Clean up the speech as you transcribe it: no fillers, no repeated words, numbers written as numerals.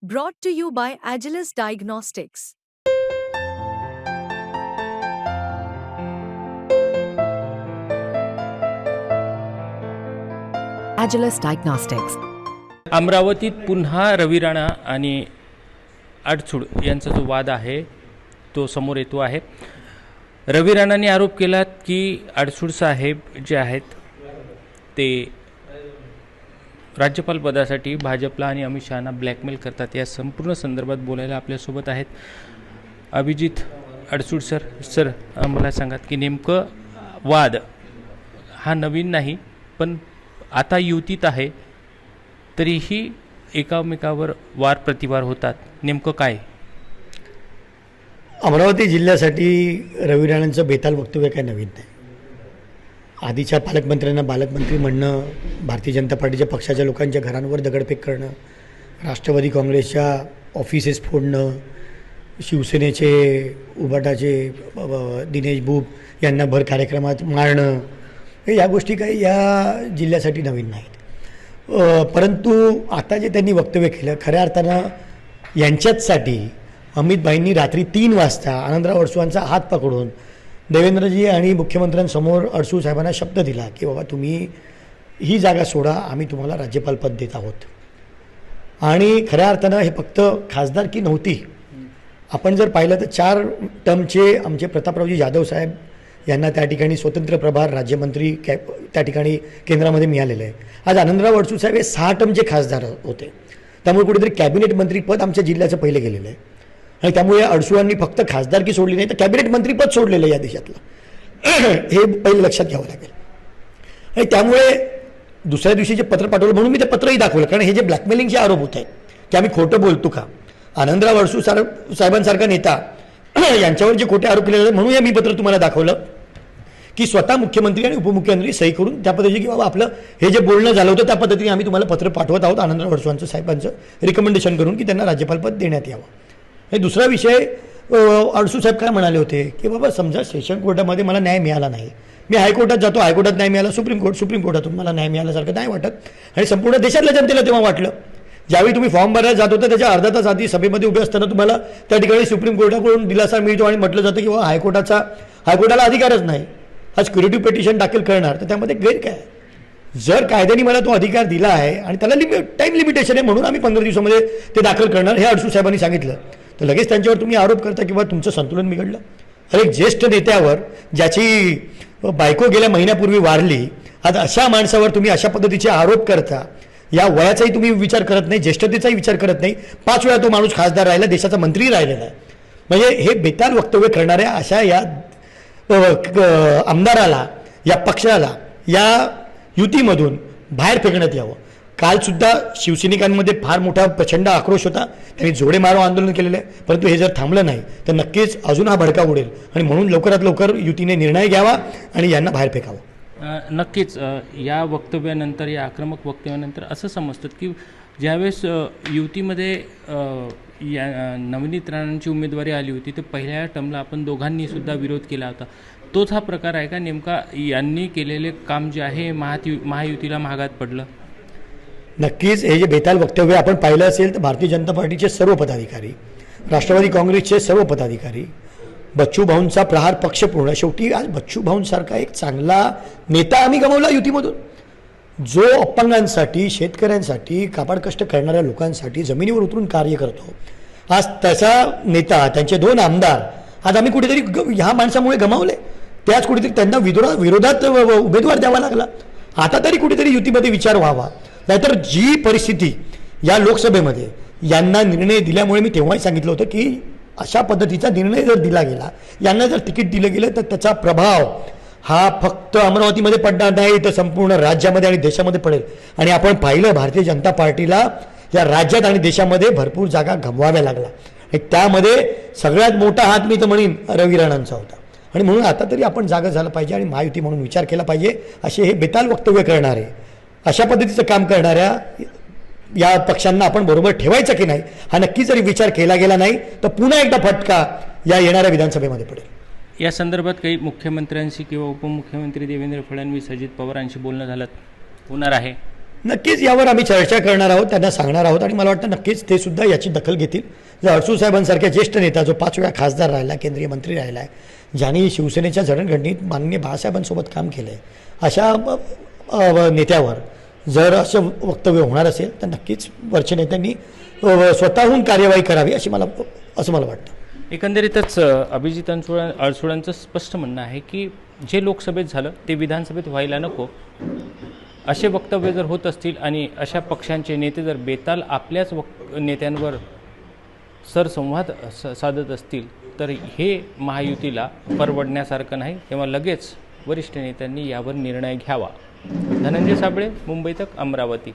Brought to you by Agilus Diagnostics. Agilus Diagnostics. अमरावतीत पुन्हा रवी राणा आणि अडसूळ यांचा जो वाद आहे तो समोर येतो आहे. रवी राणांनी आरोप केला की अडसूळ साहेब जे आहेत ते राज्यपाल पदासाठी भाजपला आणि अमित शहांना ब्लॅकमेल करतात. या संपूर्ण संदर्भात बोलायला आपल्यासोबत आहेत अभिजित अडसूळ सर. मला सांगा की नेमकं वाद हा नवीन नाही, पण आता युतीत आहे तरीही एकामेकावर वार प्रतिवार होतात. नेमकं काय? अमरावती जिल्ह्यासाठी रवी राणांचं बेताल वक्तव्य काय नवीन नाही. आधीच्या पालकमंत्र्यांना पालकमंत्री म्हणणं, भारतीय जनता पार्टीच्या पक्षाच्या लोकांच्या घरांवर दगडफेक करणं, राष्ट्रवादी काँग्रेसच्या ऑफिसेस फोडणं, शिवसेनेचे उबाटाचे दिनेश बुब यांना भर कार्यक्रमात मारणं, या गोष्टी काही या जिल्ह्यासाठी नवीन नाहीत. परंतु आता जे त्यांनी वक्तव्य केलं, खऱ्या अर्थानं यांच्याचसाठी अमितभाईंनी रात्री 3 वाजता आनंदराव अडसूळांचा हात पकडून देवेंद्रजी आणि मुख्यमंत्र्यांसमोर अडसूळ साहेबांना शब्द दिला की बाबा तुम्ही ही जागा सोडा, आम्ही तुम्हाला राज्यपाल पद देत आहोत. आणि खऱ्या अर्थानं हे फक्त खासदारकी नव्हती. आपण जर पाहिलं तर 4 टर्मचे आमचे प्रतापरावजी जाधव साहेब यांना त्या ठिकाणी स्वतंत्र प्रभार राज्यमंत्री त्या ठिकाणी केंद्रामध्ये मिळालेलं आहे. आज आनंदराव अडसूळ साहेब हे 6 टर्मचे खासदार होते. त्यामुळे कुठेतरी कॅबिनेट मंत्रीपद आमच्या जिल्ह्याचं पहिलं गेलेलं आहे. आणि त्यामुळे अडसूळांनी फक्त खासदारकी सोडली नाही तर कॅबिनेट मंत्रीपद सोडलेलं आहे या देशातलं. हे पहिलं लक्षात घ्यावं लागेल. आणि त्यामुळे दुसऱ्या दिवशी जे पत्र पाठवलं म्हणून मी ते पत्रही दाखवलं, कारण हे जे ब्लॅकमेलिंगचे आरोप होत आहेत की आम्ही खोटं बोलतो का, आनंदराव अडसूळ साहेबांसारखा नेता यांच्यावर जे खोटे आरोप केले जातात, म्हणून मी पत्र तुम्हाला दाखवलं की स्वतः मुख्यमंत्री आणि उपमुख्यमंत्री सही करून त्या पद्धतीने की बाबा आपलं हे जे बोलणं झालं होतं त्या पद्धतीने आम्ही तुम्हाला पत्र पाठवत आहोत आनंदराव अडसूळांचं साहेबांचं रिकमेंडेशन करून की त्यांना राज्यपालपद देण्यात यावं. हे दुसरा विषय, अडसूळ साहेब काय म्हणाले होते की बाबा समजा सेशन कोर्टामध्ये मला न्याय मिळाला नाही, मी हायकोर्टात जातो, हायकोर्टात न्याय मिळाला, सुप्रीम कोर्टातून मला न्याय मिळाल्यासारखं नाही वाटत. आणि संपूर्ण देशातल्या जनतेला तेव्हा वाटलं, ज्यावेळी तुम्ही फॉर्म भरायला जात होता त्याच्या अर्धा तास आधी सभेमध्ये उभे असताना तुम्हाला त्या ठिकाणी सुप्रीम कोर्टाकडून दिलासा मिळतो आणि म्हटलं जातं की बाबा हायकोर्टाला अधिकारच नाही, आज क्युरेटिव्ह पिटिशन दाखल करणार, तर त्यामध्ये गैर काय? जर कायद्याने मला तो अधिकार दिला आहे आणि त्याला टाईम लिमिटेशन आहे म्हणून आम्ही 15 दिवसामध्ये ते दाखल करणार हे अडसूळ साहेबांनी सांगितलं, तर लगेच त्यांच्यावर तुम्ही आरोप करता किंवा तुमचं संतुलन बिघडलं. अरे एक ज्येष्ठ नेत्यावर ज्याची बायको गेल्या महिन्यापूर्वी वारली, आज अशा माणसावर तुम्ही अशा पद्धतीचे आरोप करता. या वयाचाही तुम्ही विचार करत नाही, ज्येष्ठतेचाही विचार करत नाही. 5 वेळा तो माणूस खासदार राहिला, देशाचा मंत्री राहिलेला आहे. म्हणजे हे बेताल वक्तव्य करणाऱ्या अशा या आमदाराला, या पक्षाला, या युतीमधून बाहेर फेकण्यात यावं. कालसुद्धा शिवसैनिकांमध्ये फार मोठा प्रचंड आक्रोश होता, त्यांनी जोडे मारो आंदोलन केलेलं आहे. परंतु हे जर थांबलं नाही तर नक्कीच अजून हा भडका उडेल आणि म्हणून लवकरात लवकर युतीने निर्णय घ्यावा आणि यांना बाहेर फेकावं. नक्कीच या वक्तव्यानंतर, या आक्रमक वक्तव्यानंतर असं समजतात की ज्यावेळेस युतीमध्ये या नवनीत राणांची उमेदवारी आली होती तर पहिल्या टर्मला आपण दोघांनीसुद्धा विरोध केला होता. तोच हा प्रकार आहे का? नेमका यांनी केलेले काम जे आहे महायुतीला महागात पडलं? नक्कीच हे जे बेताल वक्तव्य आपण पाहिलं असेल तर भारतीय जनता पार्टीचे सर्व पदाधिकारी, राष्ट्रवादी काँग्रेसचे सर्व पदाधिकारी, बच्चू भाऊंचा प्रहार पक्ष पूर्ण, शेवटी आज बच्चू भाऊंसारखा एक चांगला नेता आम्ही गमावला युतीमधून, जो अपंगांसाठी, शेतकऱ्यांसाठी, काबाड कष्ट करणाऱ्या लोकांसाठी जमिनीवर उतरून कार्य करतो. आज त्याचा नेता, त्यांचे 2 आमदार आज आम्ही कुठेतरी ह्या माणसामुळे गमावले. त्याच कुठेतरी त्यांना विरोधात उमेदवार द्यावा लागला. आता तरी कुठेतरी युतीमध्ये विचार व्हावा. नाहीतर जी परिस्थिती या लोकसभेमध्ये यांना निर्णय दिल्यामुळे मी तेव्हाही सांगितलं होतं की अशा पद्धतीचा निर्णय जर दिला गेला, यांना जर तिकीट दिलं गेलं तर त्याचा प्रभाव हा फक्त अमरावतीमध्ये पडणार नाही तर संपूर्ण राज्यामध्ये आणि देशामध्ये पडेल. आणि आपण पाहिलं भारतीय जनता पार्टीला या राज्यात आणि देशामध्ये भरपूर जागा गमवाव्या लागला. आणि त्यामध्ये सगळ्यात मोठा हात मी तर म्हणेन रवी राणांचा होता. आणि म्हणून आता तरी आपण जागा झालं पाहिजे आणि महायुती म्हणून विचार केला पाहिजे. असे हे बेताल वक्तव्य करणारे, अशा पद्धतीचं काम करणाऱ्या या पक्षांना आपण बरोबर ठेवायचं की नाही, हा नक्की जरी विचार केला गेला नाही तर पुन्हा एकदा फटका या येणाऱ्या विधानसभेमध्ये पडेल. या संदर्भात काही मुख्यमंत्र्यांशी किंवा उपमुख्यमंत्री देवेंद्र फडणवीस, अजित पवारांशी बोलणं होणार आहे? नक्कीच यावर आम्ही चर्चा करणार आहोत, त्यांना सांगणार आहोत आणि मला वाटतं नक्कीच ते सुद्धा याची दखल घेतील. जर अडसूळ साहेबांसारख्या ज्येष्ठ नेता जो 5 वेळा खासदार राहिला, केंद्रीय मंत्री राहिला आहे, ज्यांनी शिवसेनेच्या जडणघडणीत माननीय बाळासाहेबांसोबत काम केलं आहे, अशा नेत्यावर जर असं वक्तव्य होणार असेल तर नक्कीच वरच्या नेत्यांनी स्वतःहून कार्यवाही करावी असं मला वाटतं. एकंदरीतच अभिजित अडसूळांचं स्पष्ट म्हणणं आहे की जे लोकसभेत झालं ते विधानसभेत व्हायला नको. असे वक्तव्य जर होत असतील आणि अशा पक्षांचे नेते जर बेताल आपल्याच नेत्यांवर सरसंवाद साधत असतील तर हे महायुतीला परवडण्यासारखं नाही. तेव्हा लगेच वरिष्ठ नेत्यांनी यावर निर्णय घ्यावा. धनंजय साबळे, मुंबई तक, अमरावती.